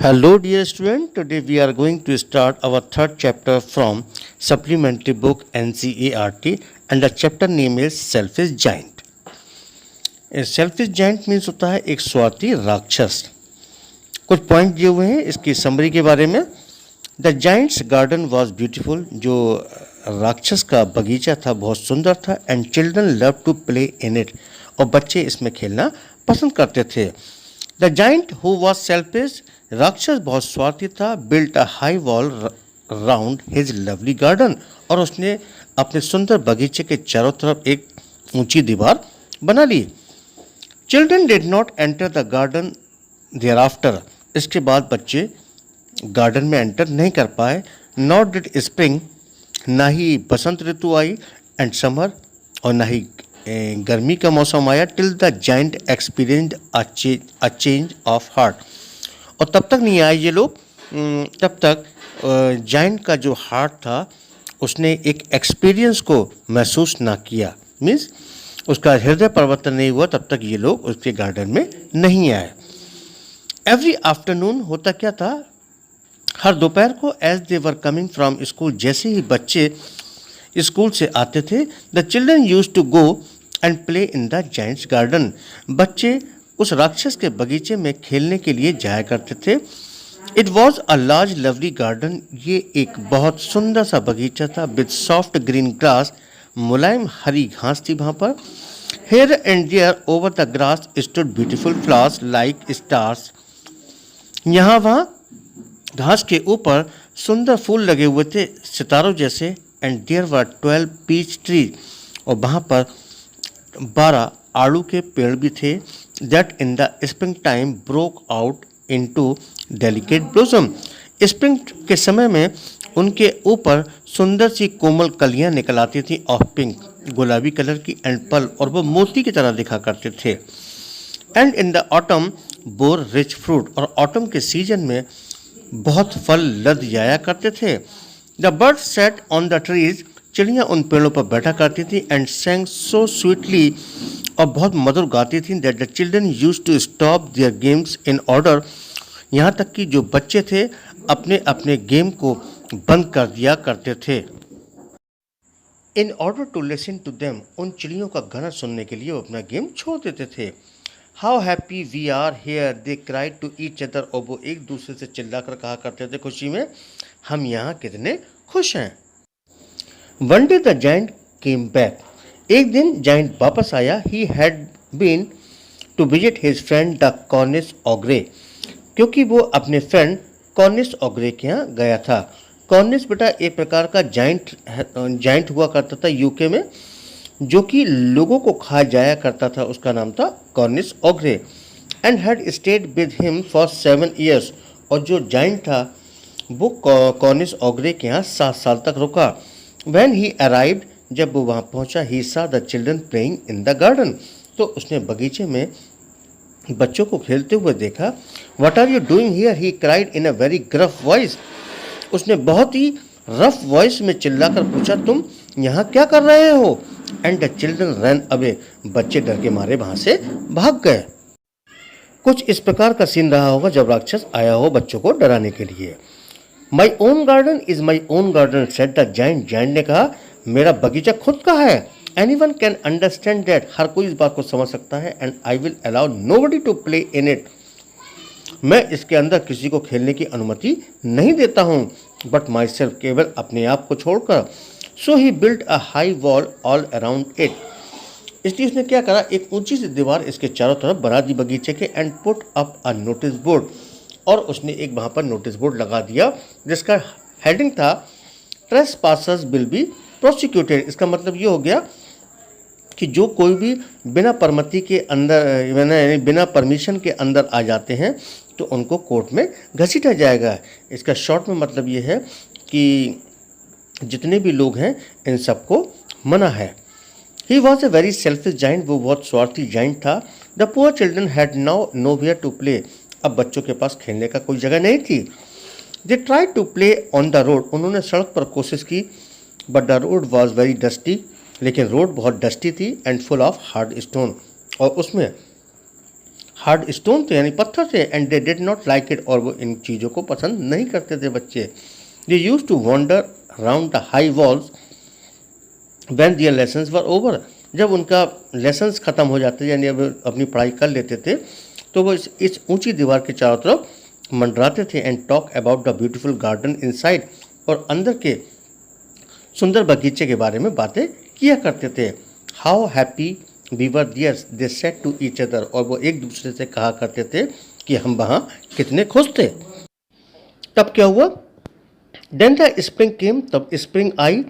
Hello, dear student. Today we are going to start our third chapter from supplementary book NCERT, and the chapter name is Selfish Giant. Selfish Giant means होता है एक स्वार्थी राक्षस. कुछ point दिए हुए हैं इसकी समरी के बारे में. The giant's garden was beautiful. जो राक्षस का बगीचा था बहुत सुंदर था. And children love to play in it. और बच्चे इसमें खेलना पसंद करते थे. The giant who was selfish, राक्षस बहुत स्वार्थी था. Built a high wall round his lovely garden. और उसने अपने सुंदर बगीचे के चारों तरफ एक ऊंची दीवार बना ली. Children did not enter the garden there after. इसके बाद बच्चे गार्डन में एंटर नहीं कर पाए. नॉट डिड स्प्रिंग, ना ही बसंत ऋतु आई. एंड समर, और ना ही गर्मी का मौसम आया. Till the giant experienced a change of heart. और तब तक नहीं आए ये लोग, तब तक जाइंट का जो हार्ट था उसने एक एक्सपीरियंस को महसूस ना किया. मीन्स उसका हृदय परिवर्तन नहीं हुआ तब तक ये लोग उसके गार्डन में नहीं आए. एवरी आफ्टरनून होता क्या था, हर दोपहर को, as they were coming from school, जैसे ही बच्चे स्कूल से आते थे, the children use to go and play in the giant's garden. बच्चे उस राक्षस के बगीचे में खेलने के लिए जाया करते थे. It was a large lovely garden. ये एक बहुत सुंदर सा बगीचा था. विद सॉफ्ट ग्रीन ग्रास, मुलायम हरी घास थी वहाँ पर. Here and there over the grass stood beautiful flowers like stars. यहाँ वहाँ घास के ऊपर सुंदर फूल लगे हुए थे सितारों जैसे. And there were 12 peach tree. और वहाँ पर 12 आड़ू के पेड़ भी थे. That in the spring time broke out into delicate blossom. Spring के समय में उनके ऊपर सुंदर सी कोमल कलियां निकल आती थी ऑफ पिंक, गुलाबी कलर की. एंड पल, और वो मोती की तरह दिखा करते थे. And in the autumn bore rich fruit. और ऑटम के सीजन में बहुत फल लद जाया करते थे. The bird set on the trees. चिड़ियाँ उन पेड़ों पर बैठा करती थी. एंड सेंग सो स्वीटली, और बहुत मधुर गाती थी. That the children use to stop their games in order. यहाँ तक कि जो बच्चे थे अपने अपने गेम को बंद कर दिया करते थे. In order to listen to them. उन चिड़ियों का गाना सुनने के लिए वो अपना गेम छोड़ देते थे. How happy we are here, they cried to each other. और वो एक दूसरे से चिल्लाकर कहा करते थे खुशी में, हम यहाँ कितने खुश हैं. One day the giant came back. एक दिन जाइंट वापस आया. He had been to visit his friend the Cornish ogre. क्योंकि वो अपने फ्रेंड कॉर्निश ऑग्रे के यहाँ गया था. कॉर्निश बेटा एक प्रकार का जाइंट हुआ करता था यूके में, जो कि लोगों को खा जाया करता था. उसका नाम था Cornish ogre. And had stayed with him for 7 years. और जो जाइंट था वो कॉर्निश ऑग्रे के यहाँ 7 साल तक रुका. व्हेन ही अराइव्ड, जब वो वहाँ पहुँचा, he saw the children playing in the garden. तो उसने बगीचे में बच्चों को खेलते हुए देखा. What are you doing here, he cried in a very gruff voice. उसने बहुत ही रफ वॉइस में चिल्लाकर पूछा, तुम यहाँ क्या कर रहे हो. And the children run away. बच्चे डर के मारे वहाँ से भाग गए. कुछ इस प्रकार का सीन रहा होगा जब राक्षस आया हो बच्चों को डराने के लिए. My own garden is my own garden said the giant. Giant ने कहा, मेरा बगीचा खुद का है. Anyone can understand that. हर कोई इस बात को समझ सकता है. And I will allow nobody to play in it. मैं इसके अंदर किसी को खेलने की अनुमति नहीं देता हूँ. बट माई सेल्फ, केवल अपने आप को छोड़कर. So he built a high wall all around it. इसलिए उसने क्या करा, एक ऊंची सी दीवार इसके चारों तरफ बना दी बगीचे के. And put up a notice board. और उसने एक वहाँ पर नोटिस बोर्ड लगा दिया जिसका हेडिंग था, trace passers will be prosecuted. इसका मतलब ये हो गया कि जो कोई भी बिना परमिशन के अंदर, बिना परमिशन के अंदर आ जाते हैं तो उनको कोर्ट में घसीटा जाएगा. इसका शॉर्ट में मतलब ये है कि जितने भी लोग हैं इन सबको मना है. He was a very selfish giant. वो बहुत स्वार्थी जाइंट था. The poor children had now nowhere to play. अब बच्चों के पास खेलने का कोई जगह नहीं थी. They try to play on the road. उन्होंने सड़क पर कोशिश की. But the road was very dusty. लेकिन रोड बहुत डस्टी थी. And full of hard stone. और उसमें हार्ड स्टोन थे यानी पत्थर थे, and they did not like it, और वो इन चीज़ों को पसंद नहीं करते थे बच्चे. They used to wander around the high walls when their lessons were over. जब उनका लेसन्स ख़त्म हो जाते यानी अब अपनी पढ़ाई कर लेते थे तो वो इस ऊंची दीवार के चारों तरफ मंडराते थे. And talk about the beautiful garden inside, और अंदर के सुंदर बगीचे के बारे में बातें किया करते थे. How happy we were there they said to each other, और वो एक दूसरे से कहा करते थे कि हम वहाँ कितने खुश थे. तब क्या हुआ? देन द स्प्रिंग केम, तब स्प्रिंग आई,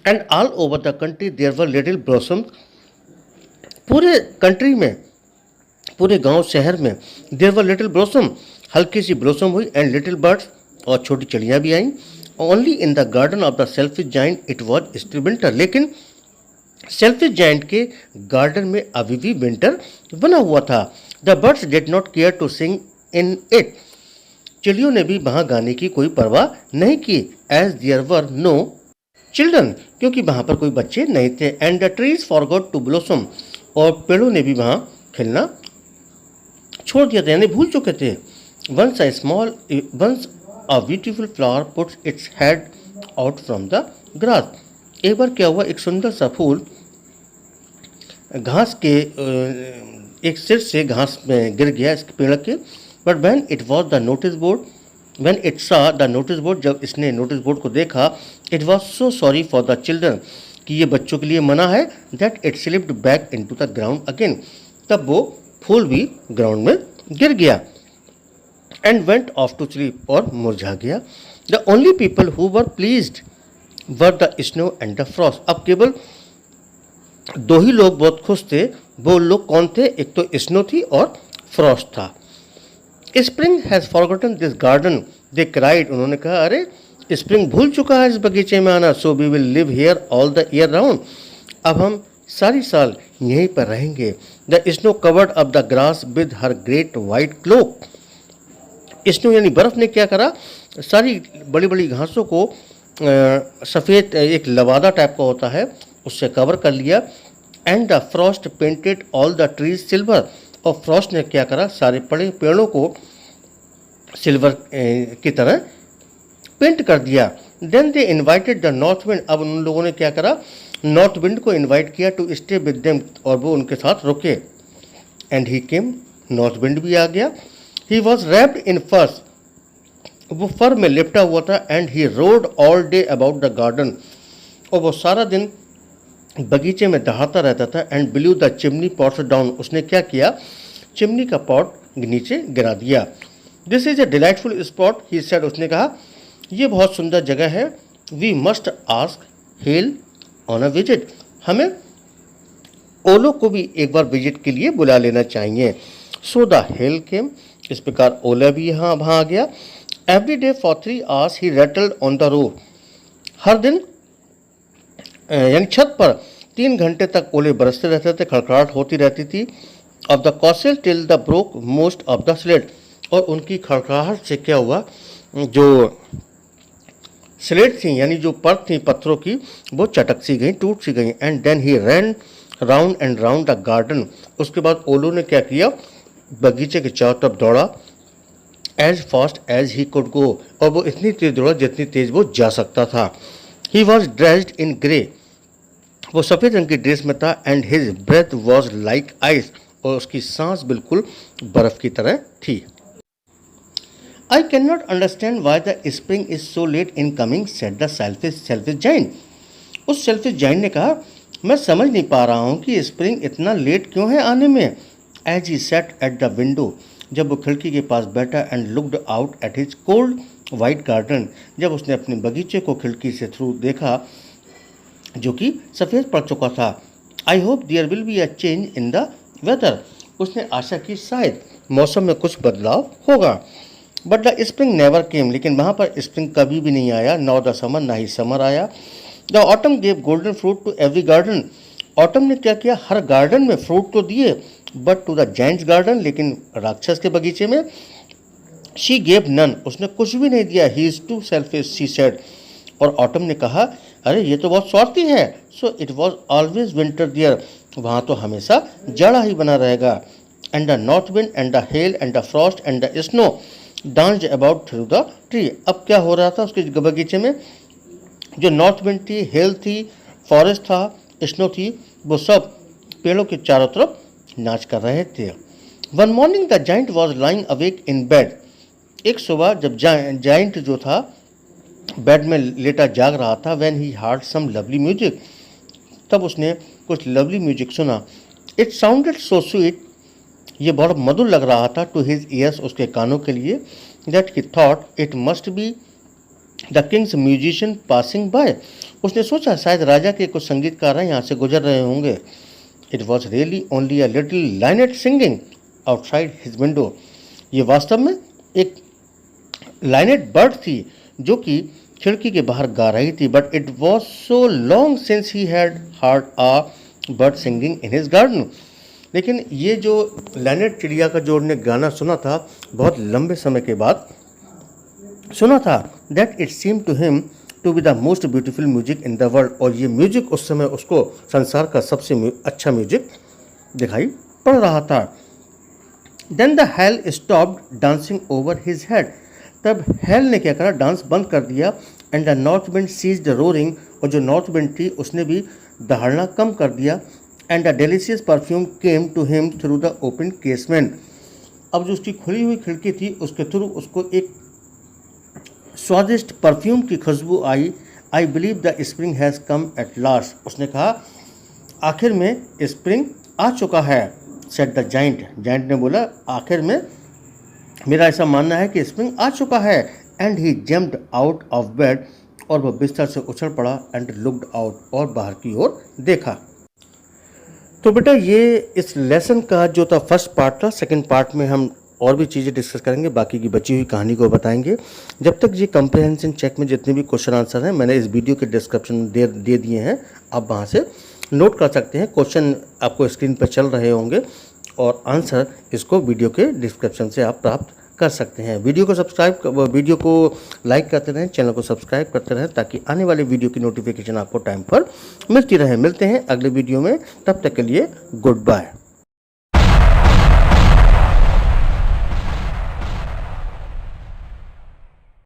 and all over the country there were little blossom. पूरे कंट्री में, पूरे गांव शहर में देयर वर लिटिल ब्लॉसम, हल्की सी ब्लॉसम हुई. एंड लिटिल बर्ड्स, और छोटी चिड़ियाँ भी आईं. Only in the garden of the selfish giant it was still winter, लेकिन सेल्फिश जाइंट के गार्डन में अभी भी विंटर बना हुआ था. The birds did not care to sing in it, चिड़ियों ने भी वहाँ गाने की कोई परवाह नहीं की. As there were no children, क्योंकि वहाँ पर कोई बच्चे नहीं थे. And the trees forgot to blossom, और पेड़ों ने भी वहाँ खिलना छोड़ दिया था यानी भूल चुके थे. Once a beautiful flower puts its head out from the grass. एक बार क्या हुआ, एक सुंदर सा फूल घास के एक सिर से घास में गिर गया इसके पेड़ के. But when it was the notice board, when it saw the notice board, जब इसने नोटिस बोर्ड को देखा, it was so sorry for the children, कि ये बच्चों के लिए मना है. That it slipped back into the ground again, तब वो फूल भी ग्राउंड में गिर गया. And went off to sleep, और मुरझा गया. The only people who were pleased were the snow and the Frost. अब केवल दो ही लोग बहुत खुश थे. वो लोग कौन थे? एक तो स्नो थी और फ्रॉस्ट था. Spring has forgotten this garden, they cried. उन्होंने कहा अरे स्प्रिंग भूल चुका है इस बगीचे में आना. So we will live here all the year round, अब हम सारी साल यहीं पर रहेंगे. The snow covered up the grass with her great white cloak. Snow यानी बर्फ़ ने क्या करा, सारी बड़ी बड़ी घासों को सफ़ेद एक लवादा टाइप का होता है उससे कवर कर लिया. And the Frost painted all the trees silver, और फ्रॉस्ट ने क्या करा, सारे बड़े पेड़ों को सिल्वर की तरह पेंट कर दिया. Then they invited the north wind, अब उन लोगों ने क्या करा, नॉर्थ विंड को इन्वाइट किया टू स्टे विद देम, और वो उनके साथ रुके. And he came, north wind भी आ गया. ही वॉज रैप्ड इन फर्स, वो फर में लिपटा हुआ था. And he roared all day about the garden, और वो सारा दिन बगीचे में दहाड़ता रहता था. And blew the chimney pots down, उसने क्या किया, चिमनी का पॉट नीचे गिरा दिया. This is a delightful spot, he said, उसने कहा ये बहुत सुंदर जगह है. We must ask hail on a visit, हमें ओलो को भी एक बार विजिट के लिए बुला लेना चाहिए. सो द हेल केम, इस प्रकार ओला भी वहाँ आ गया. Every day for 3 hours he rattled on the roof, हर दिन यानी छत पर 3 घंटे तक ओले बरसते रहते थे, खड़खड़ाहट होती रहती थी. Of the causal till the broke most of the slate, और उनकी खड़खड़ाहट से क्या हुआ, जो स्लेट थी यानी जो परत थी पत्थरों की, वो चटक सी गई, टूट सी गई. And then he ran round and round the garden, उसके बाद ओलो ने क्या किया, बगीचे के चारों तरफ दौड़ा. As fast as he could go, और वो इतनी तेज दौड़ा जितनी तेज वो जा सकता था. He was dressed in grey, वो सफ़ेद रंग की ड्रेस में था. And his breath was like ice, और उसकी सांस बिल्कुल बर्फ़ की तरह थी. I can not understand why the spring is so late in coming, said the selfish giant. उस सेल्फिश जाइंट ने कहा मैं समझ नहीं पा रहा हूँ कि स्प्रिंग इतना लेट क्यों है आने में. As he sat at the window, जब वो खिड़की के पास बैठा. And looked out at his cold white garden, जब उसने अपने बगीचे को खिड़की से थ्रू देखा जो कि सफ़ेद पड़ चुका था. I hope there will be a change in the weather, उसने आशा की शायद मौसम में कुछ बदलाव होगा. But the spring never came, लेकिन वहाँ पर स्प्रिंग कभी भी नहीं आया. नॉ द समर, ना ही समर आया. The autumn gave golden fruit to every garden, autumn ने क्या किया, हर गार्डन में फ्रूट तो दिए. But to the giant's garden, लेकिन राक्षस के बगीचे में शी गेव नन, उसने कुछ भी नहीं दिया. He is too selfish, she said, और ऑटम ने कहा अरे ये तो बहुत स्वार्थी है. So it was always winter there, वहाँ तो हमेशा जाड़ा ही बना रहेगा. and the north wind and the hail and the frost and the snow danced about through the tree. अब क्या हो रहा था उसके बगीचे में? जो नॉर्थ विंड थी, हेल थी, फॉरेस्ट था, स्नो थी, वो सब पेड़ों के चारों तरफ नाच कर रहे थे. One morning the giant was lying awake in bed. एक सुबह जब जाइंट जो था बेड में लेटा जाग रहा था, when he heard some lovely music, तब उसने कुछ लवली म्यूजिक सुना. इट साउंडेड सो स्वीट, ये बहुत मधुर लग रहा था, टू हिज ईयर्स, उसके कानों के लिए, that he thought it must be the Kings musician passing by. उसने सोचा शायद राजा के कुछ संगीतकार हैं यहाँ से गुजर रहे होंगे. It was really only a little linnet singing outside his window. ये वास्तव में एक लाइनेट बर्ड थी जो कि खिड़की के बाहर गा रही थी. But it was so long since he had heard a bird singing in his garden. लेकिन ये जो लाइनेट चिड़िया का जो उन्होंने गाना सुना था, बहुत लंबे समय के बाद सुना था. That it seem to him to be the most beautiful music in the world. और ये म्यूजिक उस समय उसको संसार का सबसे अच्छा म्यूजिक दिखाई पड़ रहा था. Then the hail stopped dancing over his head. तब हेल ने क्या करा, डांस बंद कर दिया. And the north wind ceased roaring, और जो नॉर्थ विंड थी उसने भी दहाड़ना कम कर दिया. And the delicious perfume came to him through the open casement. अब जो उसकी खुली हुई खिड़की थी उसके थ्रू उसको एक स्वादिष्ट परफ्यूम की खुशबू आई. I believe the spring has come at last. उसने कहा आखिर में स्प्रिंग आ चुका है. Said the giant. जाइंट ने बोला आखिर में मेरा ऐसा मानना है कि स्प्रिंग आ चुका है. And he jumped out of bed, और वह बिस्तर से उछल पड़ा. एंड लुक्ड आउट, और बाहर की ओर देखा. तो बेटा ये इस लेसन का जो था फर्स्ट पार्ट था. सेकंड पार्ट में हम और भी चीज़ें डिस्कस करेंगे, बाकी की बची हुई कहानी को बताएंगे. जब तक ये कंप्रिहेंशन चेक में जितने भी क्वेश्चन आंसर हैं मैंने इस वीडियो के डिस्क्रिप्शन में दे दिए हैं. आप वहाँ से नोट कर सकते हैं. क्वेश्चन आपको स्क्रीन पर चल रहे होंगे और आंसर इसको वीडियो के डिस्क्रिप्शन से आप प्राप्त कर सकते हैं. वीडियो को लाइक करते रहें, चैनल को सब्सक्राइब करते रहें, ताकि आने वाले वीडियो की नोटिफिकेशन आपको टाइम पर मिलती रहे. मिलते हैं अगले वीडियो में, तब तक के लिए गुड बाय.